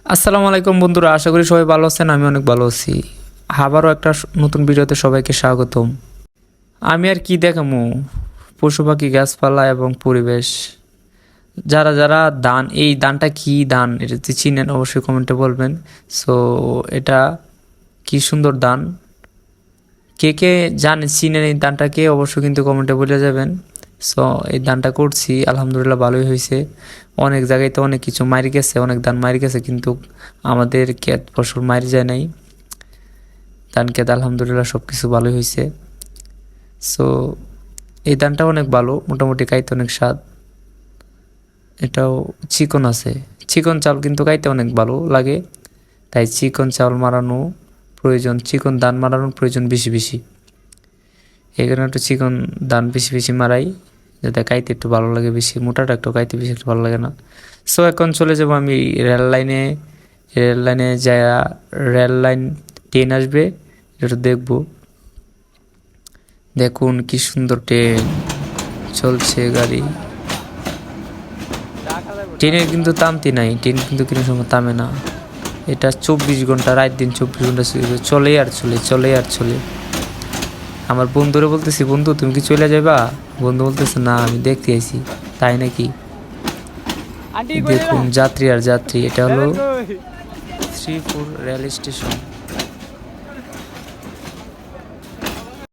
আসসালামু আলাইকুম বন্ধুরা, আশা করি সবাই ভালো আছেন। আমি অনেক ভালো আছি। আবারও একটা নতুন ভিডিওতে সবাইকে স্বাগতম। আমি আর কি দেখামু, পশু পাখি, গাছপালা এবং পরিবেশ। যারা যারা দান, এই দানটা কি দান, এটা যদি চিনেন অবশ্যই কমেন্টে বলবেন। সো এটা কি সুন্দর দান, কে কে জানে চিনেন এই দানটাকে অবশ্যই কিন্তু কমেন্টে বলে যাবেন। সো এই দানটা করছি, আলহামদুলিল্লাহ ভালোই হয়েছে। অনেক জায়গায় তো অনেক কিছু মারি গেছে, অনেক ধান মারি গেছে, কিন্তু আমাদের ক্ষেত ফসল মারি যায় নাই। ধান ক্ষেত আলহামদুলিল্লাহ সব কিছু ভালোই হয়েছে। সো এই ধানটা অনেক ভালো, মোটামুটি খাইতে অনেক স্বাদ। এটাও চিকন আছে, চিকন চাউল কিন্তু খাইতে অনেক ভালো লাগে। তাই চিকন চাউল মারানো প্রয়োজন, চিকন ধান মারানোর প্রয়োজন বেশি বেশি। এই কারণে একটু চিকন ধান বেশি বেশি মারাই, যাতে খাইতে একটু ভালো লাগে বেশি। মোটাটা একটু খাইতে বেশি একটু ভালো লাগে না। সো এখন চলে যাবো আমি রেল লাইনে। রেল লাইনে যা, রেল লাইন ট্রেন আসবে, একটু দেখবো। দেখুন কি সুন্দর ট্রেন চলছে, গাড়ি। ট্রেনের কিন্তু থামতি নাই, ট্রেন কিন্তু কোনো সময় থামে না। এটা 24 ঘন্টা, রাত দিন 24 ঘন্টা চলে আর চলে, চলে আর চলে। আমার বন্ধুরা বলতেছি, বন্ধু তুমি কি চলে যাবা? বন্ধু বলতেছে না, আমি দেখতে আইছি। তাই নাকি? দেখুন যাত্রী আর যাত্রী। এটা হলো শ্রীপুর রেল স্টেশন।